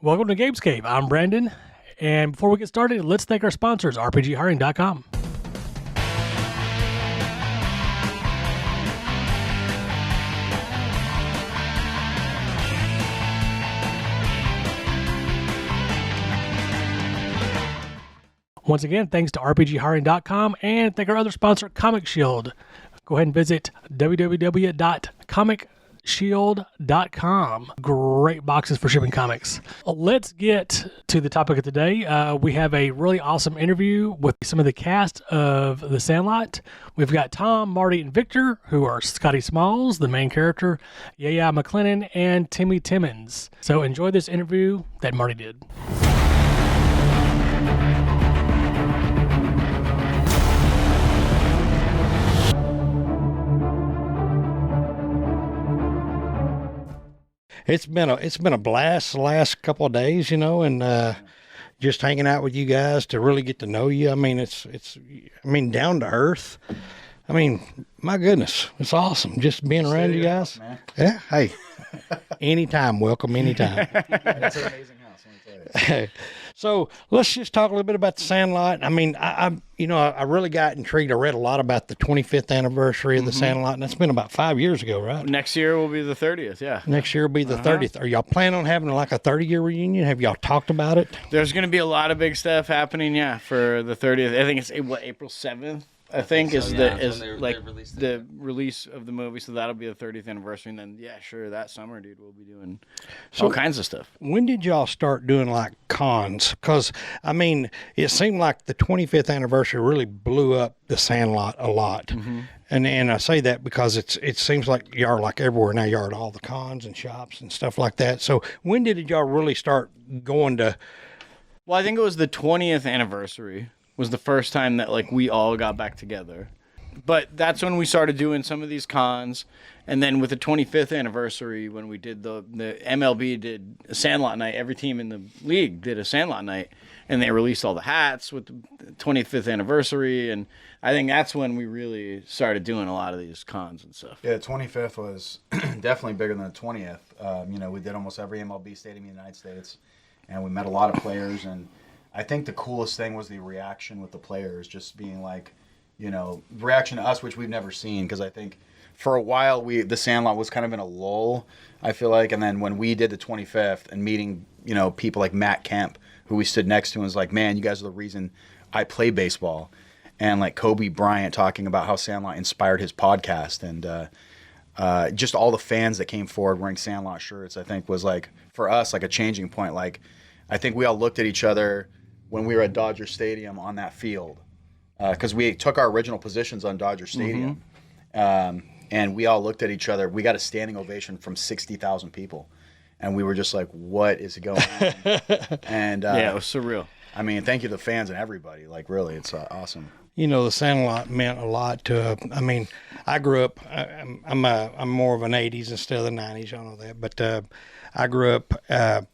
Welcome to Gabe's Cave. I'm Brandon. And before we get started, let's thank our sponsors, RPGhiring.com. Once again, thanks to RPGhiring.com and thank our other sponsor, Comic Shield. Go ahead and visit www.comicshield.com. Great boxes for shipping comics. Let's get to the topic of today. We have a really awesome interview with some of the cast of The Sandlot. We've got Tom, Marty, and Victor, who are Scotty Smalls, the main character, Yaya McLennan, and Timmy Timmons. So enjoy this interview that Marty did. It's been a blast the last couple of days, and just hanging out with you guys to really get to know you. I mean, it's down to earth. I mean, my goodness, it's awesome just being around you guys. Man. Yeah, hey, anytime, welcome anytime. That's an amazing house, let me tell you. So let's just talk a little bit about the Sandlot. I mean, I really got intrigued. I read a lot about the 25th anniversary of the Sandlot, and that's been about 5 years ago, right? Next year will be the 30th, yeah. Next year will be the 30th. Are y'all planning on having like a 30-year reunion? Have y'all talked about it? There's going to be a lot of big stuff happening, yeah, for the 30th. I think it's, April 7th? I think so, is yeah. the release of the movie, so that'll be the 30th anniversary, and then sure, that summer, dude, we'll be doing all kinds of stuff. When did y'all start doing like cons? Because I mean, it seemed like the 25th anniversary really blew up the Sandlot a lot, and I say that because it seems like y'all are like everywhere now. Y'all at all the cons and shops and stuff like that. So when did y'all really start going to? Well, I think it was the 20th anniversary. Was the first time that like we all got back together. But that's when we started doing some of these cons. And then with the 25th anniversary, when we did the MLB did a Sandlot night, every team in the league did a Sandlot night, and they released all the hats with the 25th anniversary. And I think that's when we really started doing a lot of these cons and stuff. Yeah, the 25th was definitely bigger than the 20th. We did almost every MLB stadium in the United States, and we met a lot of players. And I think the coolest thing was the reaction with the players, just being like, reaction to us, which we've never seen. Because I think for a while, the Sandlot was kind of in a lull, I feel like. And then when we did the 25th and meeting, people like Matt Kemp, who we stood next to, and was like, man, you guys are the reason I play baseball. And like Kobe Bryant talking about how Sandlot inspired his podcast. And just all the fans that came forward wearing Sandlot shirts, I think was like, for us, like a changing point. Like, I think we all looked at each other when we were at Dodger Stadium on that field, because we took our original positions on Dodger Stadium, and we all looked at each other. We got a standing ovation from 60,000 people, and we were just like, what is going on? And it was surreal. I mean, thank you to the fans and everybody. Like, really, it's awesome. The Sandlot meant a lot to. I mean, I grew up. I'm more of an '80s instead of the '90s. Y'all know that, but I grew up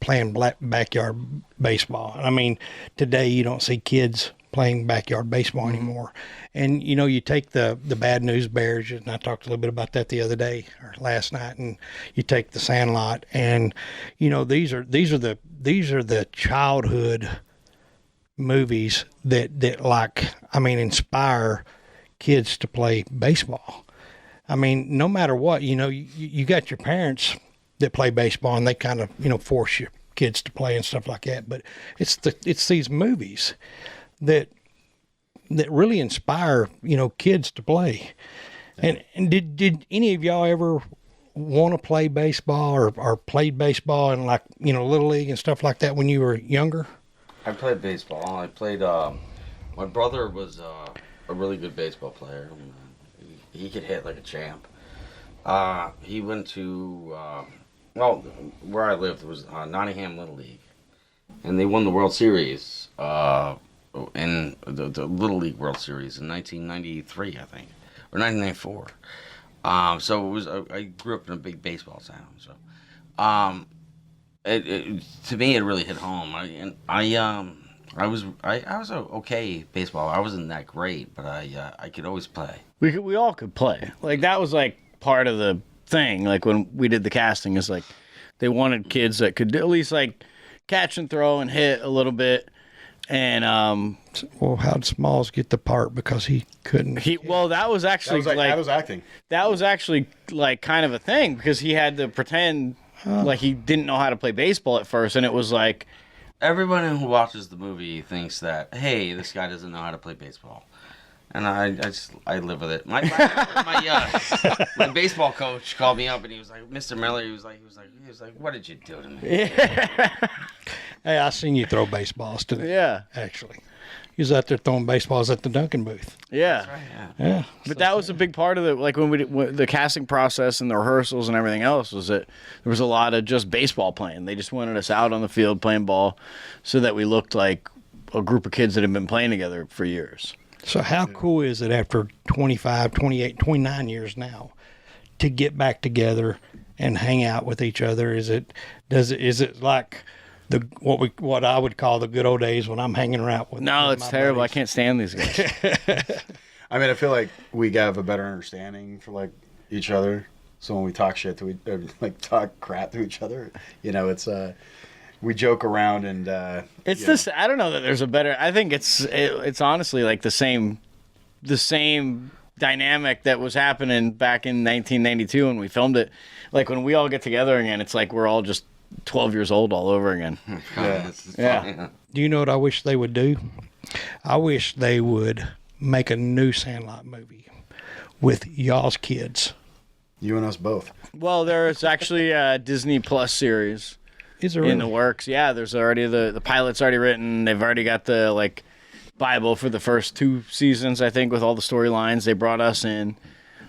playing backyard baseball. I mean, today you don't see kids playing backyard baseball anymore. And you take the Bad News Bears, and I talked a little bit about that the other day or last night. And you take the Sandlot, and these are the childhood movies that inspire kids to play baseball. I mean, no matter what, you got your parents that play baseball, and they kind of force your kids to play and stuff like that. But it's these movies that really inspire kids to play. And did any of y'all ever want to play baseball or played baseball in like little league and stuff like that when you were younger? I played baseball. I played. My brother was a really good baseball player. He could hit like a champ. He went to where I lived was Nottingham Little League, and they won the World Series in the Little League World Series in 1993, I think, or 1994. So it was. I grew up in a big baseball town. So, to me, it really hit home. I was a okay baseball. I wasn't that great, but I could always play. We all could play. Like that was like part of the thing. Like when we did the casting, is like they wanted kids that could at least like catch and throw and hit a little bit. And Well, how'd Smalls get the part because he couldn't? that was actually that was acting. that was actually like kind of a thing because he had to pretend like he didn't know how to play baseball at first, and it was like Everyone who watches the movie thinks that, hey, this guy doesn't know how to play baseball. And I live with it. My baseball coach called me up and he was like, Mr. Miller, he was like, what did you do to me? Hey, I seen you throw baseballs today. Yeah. Actually, he was out there throwing baseballs at the Duncan booth. Yeah. Right, Yeah. But that was a big part of when the casting process and the rehearsals and everything else was that there was a lot of just baseball playing. They just wanted us out on the field playing ball so that we looked like a group of kids that had been playing together for years. So how cool is it after 25, 28, 29 years now to get back together and hang out with each other? Is it like what I would call the good old days when I'm hanging around with It's my terrible. buddies? I can't stand these guys. I mean, I feel like we have a better understanding for like each other. So when we talk shit to talk crap to each other, it's we joke around and It's this. I don't know that there's a better. I think it's honestly like the same dynamic that was happening back in 1992 when we filmed it. Like when we all get together again, it's like we're all just 12 years old all over again. Yeah. Do you know what I wish they would do? I wish they would make a new Sandlot movie with y'all's kids. You and us both. Well, there's actually a Disney Plus series Is there in the really? works. Yeah, there's already the pilot's already written. They've already got the Bible for the first 2 seasons, I think, with all the storylines. They brought us in.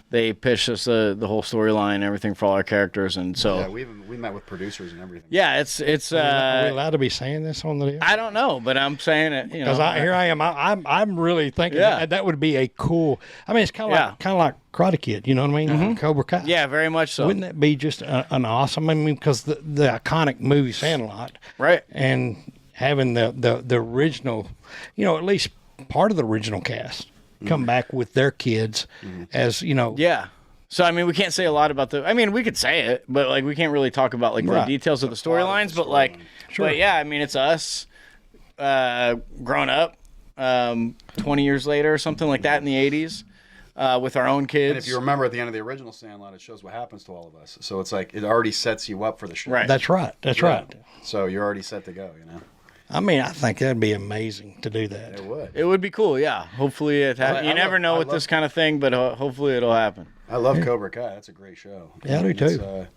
They pitched us the whole storyline and everything for all our characters, and so Yeah, we met with producers and everything. yeah, it's Are we allowed to be saying this on the? I don't know, but I'm saying it. Because here I am. I'm really thinking that would be a cool. I mean, it's kind of like Karate Kid. You know what I mean? Cobra Kai. Yeah, very much so. Wouldn't that be just an awesome? I mean, because the iconic movie Sandlot, Right. and having the original, at least part of the original cast come back with their kids as Yeah. So I mean, we can't say a lot about we could say it, but we can't really talk about the Right. details of the storylines. But but yeah, I mean, it's us grown up 20 years later or something like that in the 80s with our own kids. And if you remember at the end of the original Sandlot, it shows what happens to all of us. So it's like it already sets you up for the show. Right. That's right. That's right. So you're already set to go. I mean, I think that'd be amazing to do that. It would. It would be cool, yeah. Hopefully it happens. You never know with this kind of thing, but hopefully it'll happen. I love Cobra Kai. That's a great show. Yeah, I do too. It's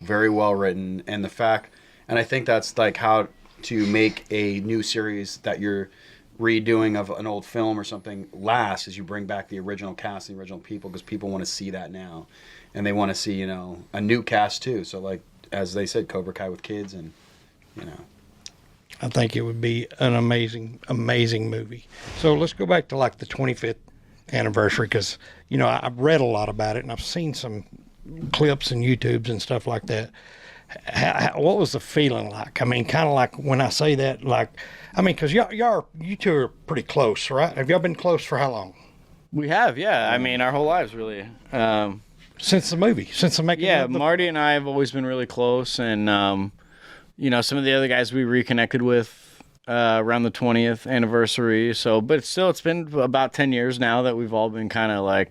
very well written, and I think that's like how to make a new series that you're redoing of an old film or something last is you bring back the original cast, the original people, because people want to see that now, and they want to see a new cast too. So as they said, Cobra Kai with kids, and I think it would be an amazing, amazing movie. So let's go back to the 25th anniversary because, I've read a lot about it and I've seen some clips and YouTubes and stuff like that. What was the feeling like? I mean, kind of like when I say that, because you two are pretty close, right? Have y'all been close for how long? We have, yeah. I mean, our whole lives really. Since the movie, since the making Yeah, of the... Marty and I have always been really close, and some of the other guys we reconnected with around the 20th anniversary. So, but still, it's been about 10 years now that we've all been kind of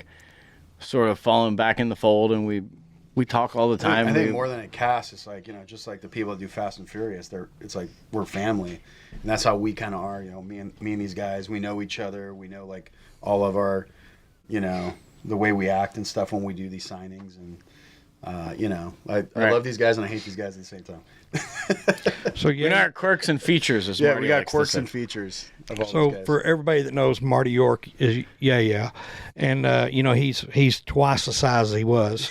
sort of falling back in the fold, and we talk all the time. I think more than a cast, it's just like the people that do Fast and Furious. It's like we're family, and that's how we kind of are. Me and these guys, we know each other. We know all of our, the way we act and stuff when we do these signings, and I love these guys and I hate these guys at the same time. So we know our quirks and features. As Yeah, Marty we got likes to quirks say. and features of all So these guys. for everybody that knows, Marty York is and he's twice the size he was.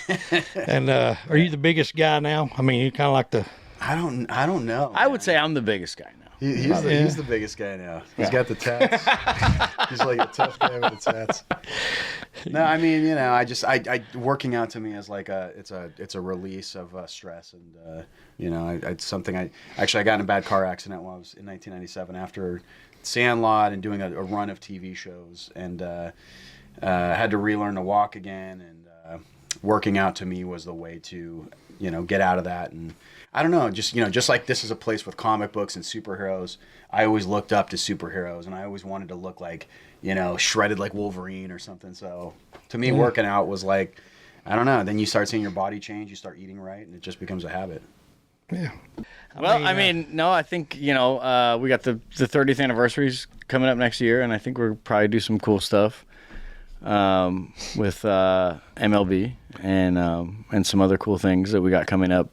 And are you the biggest guy now? I mean, you kind of like the. I don't know. I would say I'm the biggest guy now. He's the biggest guy now. He's got the tats. He's like a tough guy with the tats. No, I mean, I working out to me is it's a release of stress, and it's something I got in a bad car accident when I was in 1997 after Sandlot and doing a run of TV shows, and had to relearn to walk again, and working out to me was the way to get out of that. And I don't know, just like this is a place with comic books and superheroes, I always looked up to superheroes, and I always wanted to look like, shredded like Wolverine or something. So to me, working out was like, I don't know. Then you start seeing your body change, you start eating right, and it just becomes a habit. Yeah. I think, we got the 30th anniversaries coming up next year, and I think we'll probably do some cool stuff with MLB and some other cool things that we got coming up.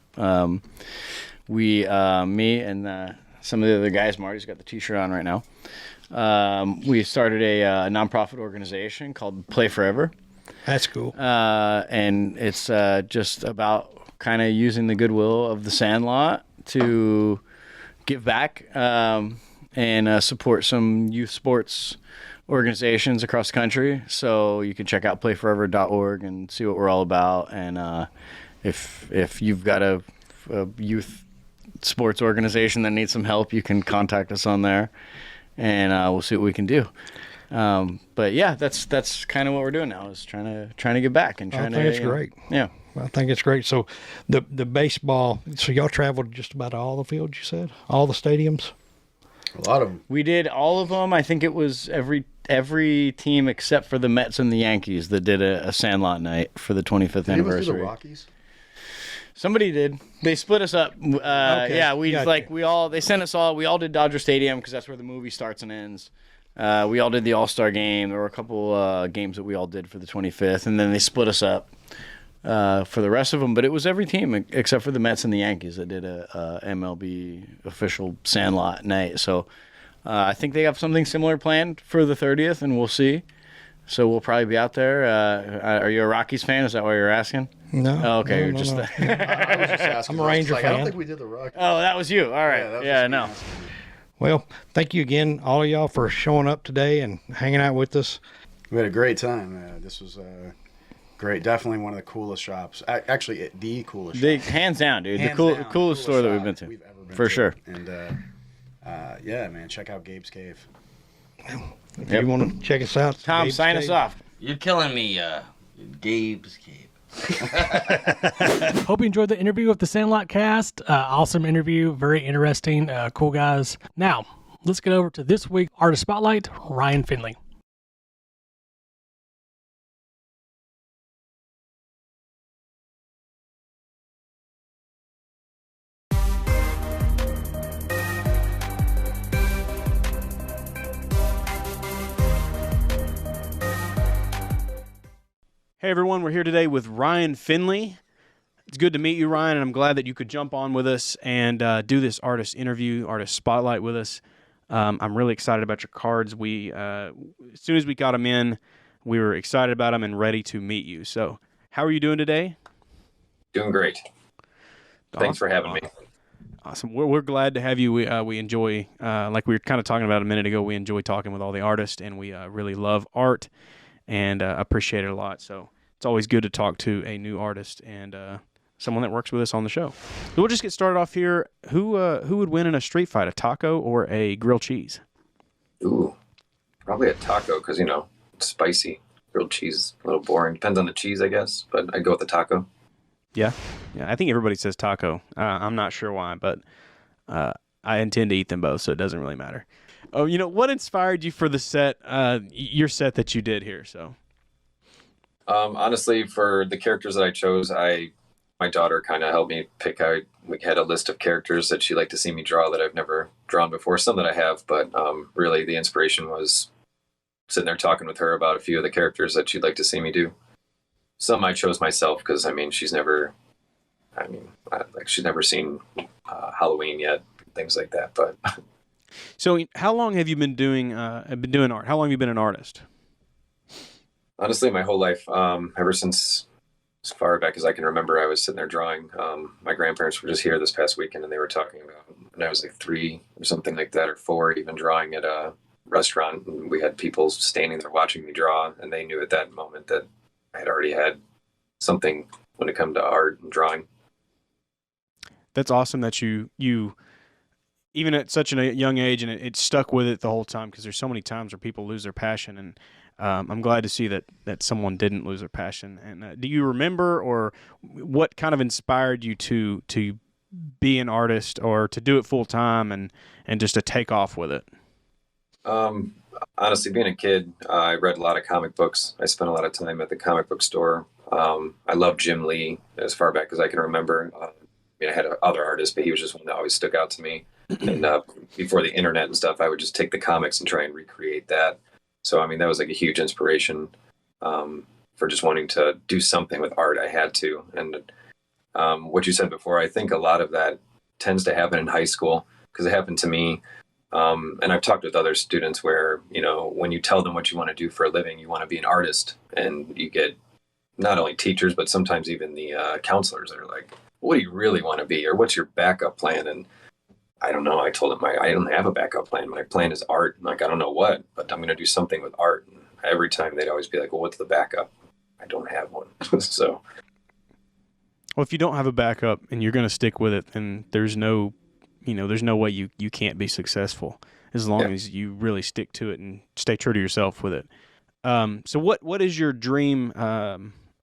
Me and some of the other guys, Marty's got the T-shirt on right now. We started a nonprofit organization called Play Forever. That's cool. And it's just about kind of using the goodwill of the Sandlot to give back and support some youth sports organizations across the country. So you can check out playforever.org and see what we're all about. And if you've got a youth sports organization that needs some help, you can contact us on there, and we'll see what we can do. But yeah, that's kind of what we're doing now, is trying to get back and trying to. I think it's great. Yeah. I think it's great. So the baseball, so y'all traveled just about all the fields, you said? All the stadiums? A lot of them. We did all of them. I think it was every team except for the Mets and the Yankees that did a Sandlot night for the 25th anniversary. Did the Rockies? Somebody did. They split us up. Okay. Yeah, Gotcha. they sent us all. We all did Dodger Stadium because that's where the movie starts and ends. We all did the All-Star game. There were a couple games that we all did for the 25th, and then they split us up for the rest of them. But it was every team except for the Mets and the Yankees that did a MLB official Sandlot night. So I think they have something similar planned for the 30th, and we'll see. So we'll probably be out there. Are you a Rockies fan? Is that why you're asking? No. Oh, okay, no, you're no, just. no. I was just asking. I'm a Ranger I fan. don't think we did the Rockies. Oh, that was you. All right. that was Yeah, just me no. asking. Well, thank you again, all of y'all, for showing up today and hanging out with us. We had a great time. This was great. Definitely one of the coolest shops. Actually, the coolest shop. Hands down, dude. Hands The down, coolest store that we've shop been to. we've ever been For to. sure. And yeah, man, check out Gabe's Cave. If you want to check us out, Tom, Gabe's sign us Cave. off. You're killing me, Gabe's Cave. Hope you enjoyed the interview with the Sandlot cast. Awesome interview. Very interesting. Cool guys. Now, let's get over to this week's Artist Spotlight, Ryan Finley. Hey everyone, we're here today with Ryan Finley. It's good to meet you, Ryan, and I'm glad that you could jump on with us and do this artist interview, artist spotlight with us. I'm really excited about your cards. As soon as we got them in, we were excited about them and ready to meet you. So, how are you doing today? Doing great. Thanks for having me. Awesome. We're glad to have you. We enjoy, like we were kind of talking about a minute ago, we enjoy talking with all the artists, and we really love art and appreciate it a lot. So it's always good to talk to a new artist and someone that works with us on the show. So we'll just get started off here. Who would win in a street fight, a taco or a grilled cheese? Ooh, probably a taco because, it's spicy. Grilled cheese is a little boring. Depends on the cheese, I guess, but I'd go with the taco. Yeah. I think everybody says taco. I'm not sure why, but I intend to eat them both, so it doesn't really matter. Oh, what inspired you for the set, your set that you did here? So, Honestly, for the characters that I chose, my daughter kind of helped me pick out. We had a list of characters that she'd like to see me draw that I've never drawn before. Some that I have, but really the inspiration was sitting there talking with her about a few of the characters that she'd like to see me do. Some I chose myself because she's never seen Halloween yet, things like that. But so how long have you been doing art? How long have you been an artist? honestly, my whole life, ever since as far back as I can remember, I was sitting there drawing. My grandparents were just here this past weekend, and they were talking about when I was like 3 or something like that, or 4, even drawing at a restaurant. And we had people standing there watching me draw, and they knew at that moment that I had already had something when it come to art and drawing. That's awesome that you even at such a young age, and it stuck with it the whole time, because there's so many times where people lose their passion. And I'm glad to see that someone didn't lose their passion. And do you remember, or what kind of inspired you to be an artist or to do it full time and just to take off with it? Honestly, being a kid, I read a lot of comic books. I spent a lot of time at the comic book store. I loved Jim Lee as far back as I can remember. I had other artists, but he was just one that always stuck out to me. And before the internet and stuff, I would just take the comics and try and recreate that. So, that was like a huge inspiration for just wanting to do something with art. I had to. And what you said before, I think a lot of that tends to happen in high school, because it happened to me. And I've talked with other students where, when you tell them what you want to do for a living, you want to be an artist, and you get not only teachers, but sometimes even the counselors that are like, what do you really want to be? Or what's your backup plan? And I don't know. I told them I don't have a backup plan. My plan is art. I'm like, I don't know what, but I'm going to do something with art. And every time they'd always be like, well, what's the backup? I don't have one. So. Well, if you don't have a backup and you're going to stick with it, then there's no way you can't be successful as long as you really stick to it and stay true to yourself with it. So what is your dream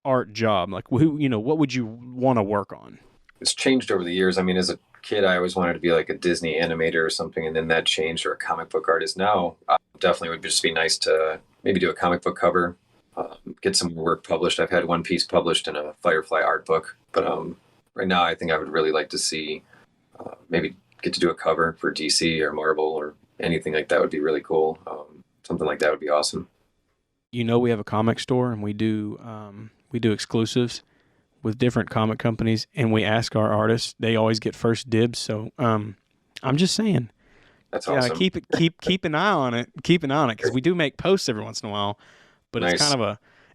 art job? Like, what would you want to work on? It's changed over the years. As a kid, I always wanted to be like a Disney animator or something, and then that changed, or a comic book artist. Now, definitely would just be nice to maybe do a comic book cover, get some work published. I've had one piece published in a Firefly art book, but right now I think I would really like to see maybe get to do a cover for DC or Marvel or anything like that would be really cool. Something like that would be awesome. We have a comic store, and we do exclusives with different comic companies, and we ask our artists. They always get first dibs. So I'm just saying, that's awesome. Keep an eye on it. Keep an eye on it, because we do make posts every once in a while. But nice.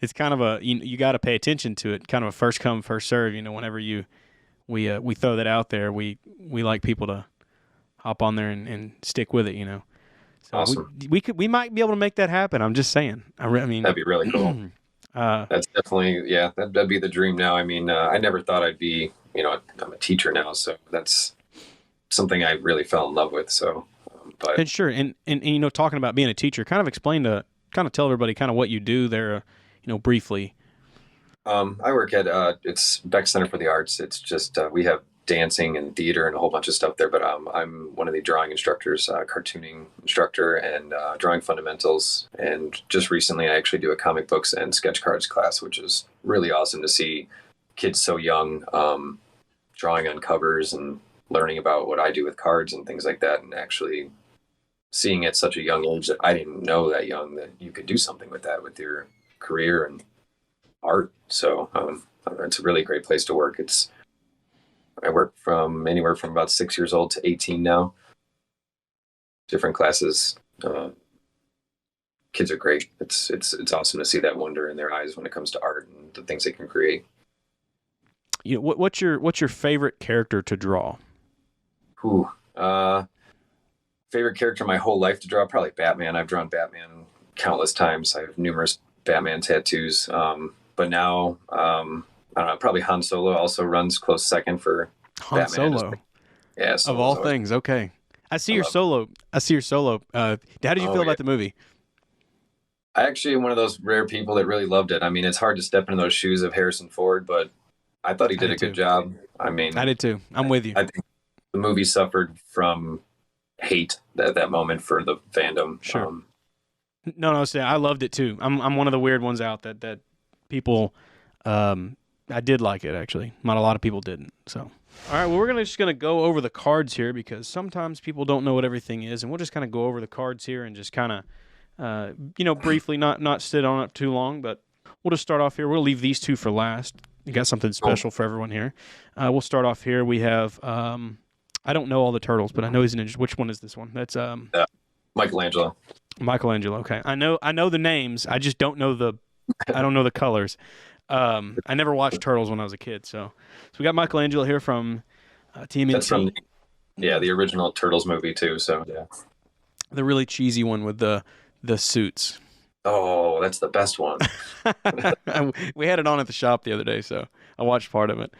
It's kind of a you got to pay attention to it. Kind of a first come first serve. Whenever we throw that out there, we like people to hop on there and stick with it. So awesome. we might be able to make that happen. I'm just saying. That'd be really cool. That's definitely, that'd be the dream now. I never thought I'd be, I'm a teacher now, so that's something I really fell in love with. So, but and sure, and talking about being a teacher, kind of tell everybody kind of what you do there, briefly. I work at it's Beck Center for the Arts. It's just we have dancing and theater and a whole bunch of stuff there, but I'm one of the drawing instructors, cartooning instructor, and drawing fundamentals. And just recently I actually do a comic books and sketch cards class, which is really awesome to see kids so young drawing on covers and learning about what I do with cards and things like that, and actually seeing at such a young age that I didn't know that young that you could do something with that with your career and art. So it's a really great place to work. I work from anywhere from about 6 years old to 18 now. Different classes. Kids are great. It's awesome to see that wonder in their eyes when it comes to art and the things they can create. What's your favorite character to draw? Favorite character my whole life to draw, probably Batman. I've drawn Batman countless times. I have numerous Batman tattoos. But now, I don't know, probably Han Solo also runs close second for Han Batman. Solo. Yeah, of all things, okay. I see your solo. How did you feel about the movie? I actually am one of those rare people that really loved it. It's hard to step into those shoes of Harrison Ford, but I thought he did a good job. I did too. I'm with you. I think the movie suffered from hate at that moment for the fandom. Sure. No, I loved it too. I'm one of the weird ones out that people. I did like it, actually. Not a lot of people didn't. So, all right. Well, we're just gonna go over the cards here, because sometimes people don't know what everything is, and we'll just kind of go over the cards here and just kind of, briefly, not sit on it too long. But we'll just start off here. We'll leave these two for last. You got something special for everyone here. We'll start off here. We have. I don't know all the turtles, but I know he's an ninja. Which one is this one? That's Michelangelo. Michelangelo. Okay, I know the names. I just don't know the colors. I never watched Turtles when I was a kid, so we got Michelangelo here from TMNT. That's from the original Turtles movie too. So yeah, the really cheesy one with the suits. Oh, that's the best one. We had it on at the shop the other day, so I watched part of it.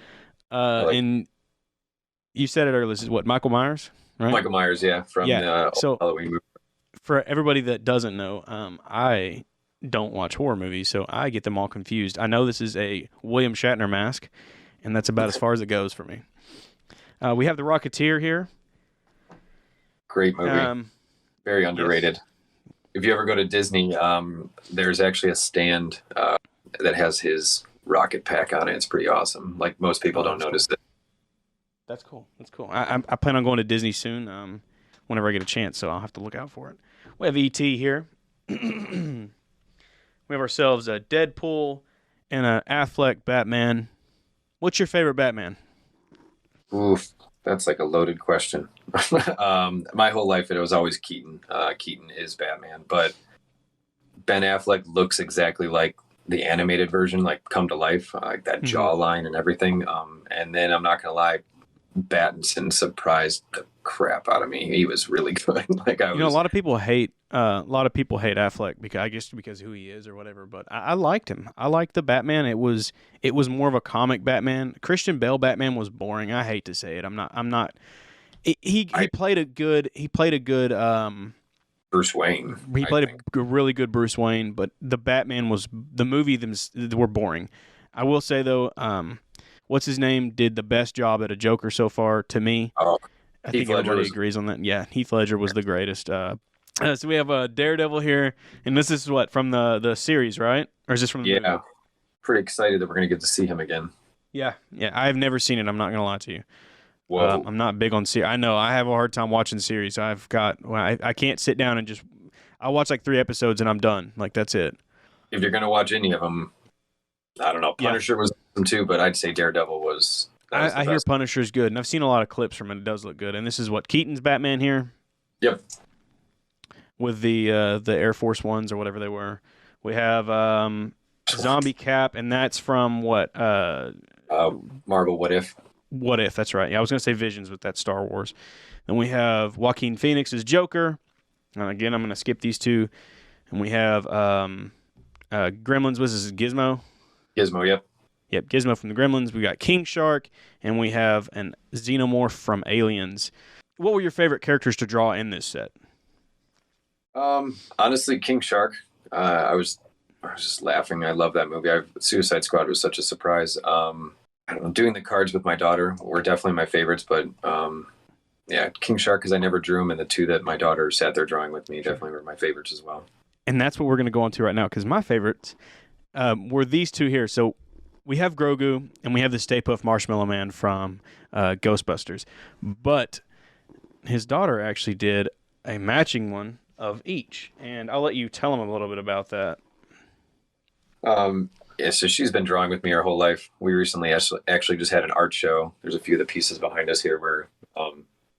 And you said it earlier. This is what, Michael Myers, right? Michael Myers, from the Halloween movie. For everybody that doesn't know, I don't watch horror movies, so I get them all confused. I know this is a William Shatner mask, and that's about as far as it goes for me. We have the Rocketeer here. Great movie. Very underrated. Yes. If you ever go to Disney, there's actually a stand that has his rocket pack on it. It's pretty awesome. Like, most people don't notice it. That's cool. That's cool. I plan on going to Disney soon, whenever I get a chance, so I'll have to look out for it. We have E.T. here. We have ourselves a Deadpool and a Affleck Batman. What's your favorite Batman? Oof, that's like a loaded question. My whole life, it was always Keaton. Keaton is Batman, but Ben Affleck looks exactly like the animated version, like come to life, like that jawline and everything. And then I'm not gonna lie, Pattinson surprised the crap out of me. He was really good. A lot of people hate Affleck because of who he is or whatever. But I liked him. I liked the Batman. It was more of a comic Batman. Christian Bale Batman was boring. I hate to say it. I'm not. He played a good. Bruce Wayne. He played a really good Bruce Wayne, but the movie were boring. I will say though, what's his name did the best job at a Joker so far to me. Oh, I think everybody agrees on that. Yeah, Heath Ledger was the greatest. So we have a Daredevil here, and this is what from the series, right? Or is this from the movie? Yeah, pretty excited that we're gonna get to see him again. Yeah. I've never seen it. I'm not gonna lie to you. Whoa. I'm not big on series. I know I have a hard time watching series. I can't sit down and just. I'll watch like 3 episodes and I'm done. Like that's it. If you're gonna watch any of them, I don't know. Punisher was awesome too, but I'd say Daredevil was. I hear Punisher's good, and I've seen a lot of clips from it. It does look good. And this is what Keaton's Batman here. Yep. With the Air Force Ones or whatever they were. We have Zombie Cap, and that's from what? Marvel What If. What If? That's right. Yeah, I was gonna say Visions, but that's Star Wars. Then we have Joaquin Phoenix's Joker. Again, I'm gonna skip these two, and we have Gremlins. Was this Gizmo? Gizmo. Yep. Yep, Gizmo from the Gremlins. We got King Shark, and we have an Xenomorph from Aliens. What were your favorite characters to draw in this set? Honestly, King Shark. I was just laughing. I love that movie. Suicide Squad was such a surprise. I don't know, doing the cards with my daughter were definitely my favorites, but yeah, King Shark, because I never drew him, and the 2 that my daughter sat there drawing with me definitely were my favorites as well. And that's what we're going to go on to right now, because my favorites were these 2 here. So we have Grogu, and we have the Stay Puft Marshmallow Man from Ghostbusters. But his daughter actually did a matching one of each, and I'll let you tell him a little bit about that. Yeah, so she's been drawing with me her whole life. We recently actually just had an art show. There's a few of the pieces behind us here where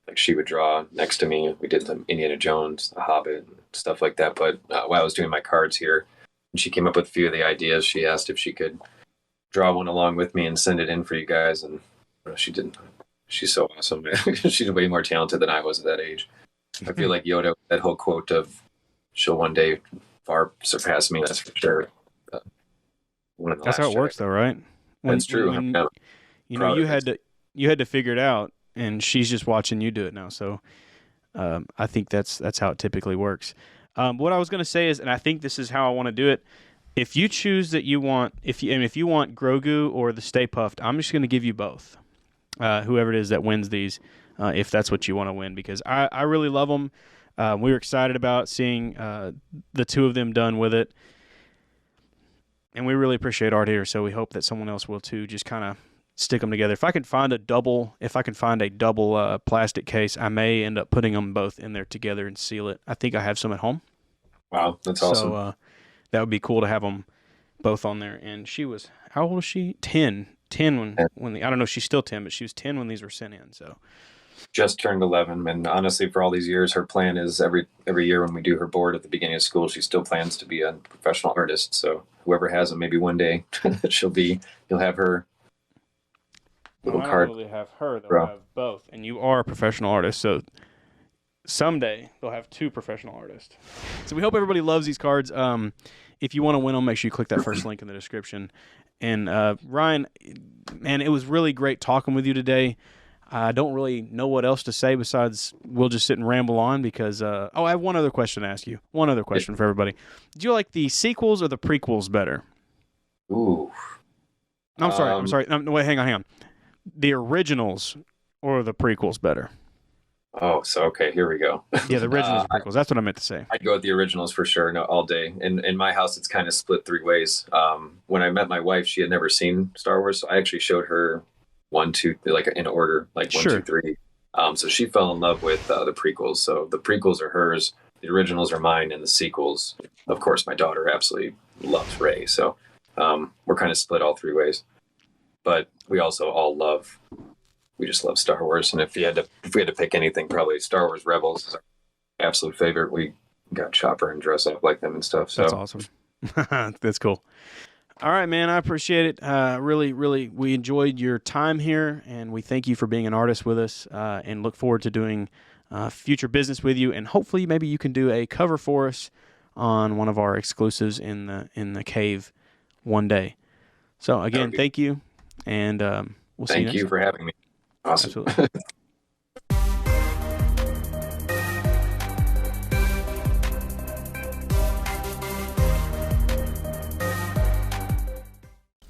like she would draw next to me. We did the Indiana Jones, the Hobbit, and stuff like that. But while I was doing my cards here, she came up with a few of the ideas. She asked if she could draw one along with me and send it in for you guys, and she didn't. She's so awesome. She's way more talented than I was at that age. I feel like Yoda, that whole quote of "she'll one day far surpass me." That's for sure. That's how it works, though, right? That's true. You had to figure it out, and she's just watching you do it now. So I think that's how it typically works. What I was going to say is, and I think this is how I want to do it. If you choose that you want, if you want Grogu or the Stay Puft, I'm just going to give you both. Whoever it is that wins these, if that's what you want to win, because I really love them. We were excited about seeing the 2 of them done with it. And we really appreciate art here, so we hope that someone else will too. Just kind of stick them together. If I can find a double plastic case, I may end up putting them both in there together and seal it. I think I have some at home. Wow, that's awesome. So that would be cool to have them both on there. And she was, how old was she? 10 when I don't know if she's still 10, but she was 10 when these were sent in. So just turned 11, and honestly, for all these years, her plan is every year when we do her board at the beginning of school, she still plans to be a professional artist. So whoever has them, maybe one day you'll have her little card. Not only have her, they'll have both, and you are a professional artist, so someday they'll have 2 professional artists. So we hope everybody loves these cards. If you want to win them, make sure you click that first link in the description. And Ryan, man, it was really great talking with you today. I don't really know what else to say besides we'll just sit and ramble on because, I have one other question to ask you. One other question for everybody. Do you like the sequels or the prequels better? Ooh. I'm sorry. No, wait, hang on. The originals or the prequels better? Oh, so okay, here we go. Yeah, the originals or prequels. That's what I meant to say. I'd go with the originals for sure, no, all day. In my house, it's kind of split three ways. When I met my wife, she had never seen Star Wars, so I actually showed her 1, 2, like in order, like 1, 2, 3. So she fell in love with the prequels. So the prequels are hers, the originals are mine, and the sequels, of course, my daughter absolutely loves Rey. So we're kind of split all three ways. But we also all we just love Star Wars. And if we had to pick anything, probably Star Wars Rebels is our absolute favorite. We got Chopper and dress up like them and stuff. So that's awesome. That's cool. All right, man. I appreciate it. Really, we enjoyed your time here, and we thank you for being an artist with us, and look forward to doing future business with you. And hopefully, maybe you can do a cover for us on one of our exclusives in the cave one day. So again, thank you, and we'll see you next time. Thank you for having me. Awesome. Absolutely.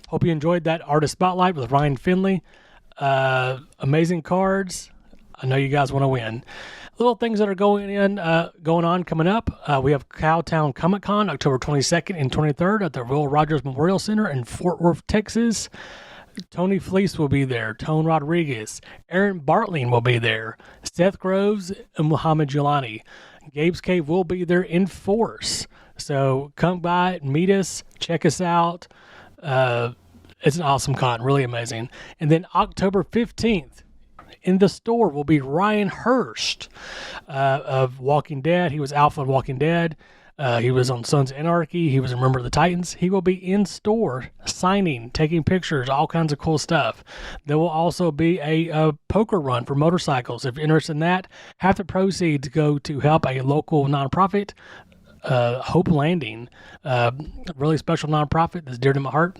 Hope you enjoyed that artist spotlight with Ryan Finley. Amazing cards. I know you guys want to win. Little things that are going on coming up. We have Cowtown Comic Con, October 22nd and 23rd at the Will Rogers Memorial Center in Fort Worth, Texas. Tony Fleece will be there. Tone Rodriguez. Aaron Bartling will be there. Seth Groves and Muhammad Jelani. Gabe's Cave will be there in force. So come by, meet us, check us out. It's an awesome con, really amazing. And then October 15th, in the store will be Ryan Hurst of Walking Dead. He was Alpha in Walking Dead. He was on Sons of Anarchy. He was a member of the Titans. He will be in store signing, taking pictures, all kinds of cool stuff. There will also be a poker run for motorcycles. If you're interested in that, half the proceeds go to help a local nonprofit, Hope Landing, really special nonprofit that's dear to my heart.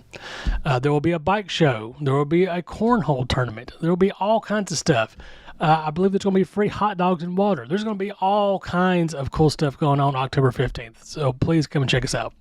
There will be a bike show. There will be a cornhole tournament. There will be all kinds of stuff. I believe there's going to be free hot dogs and water. There's going to be all kinds of cool stuff going on October 15th. So please come and check us out.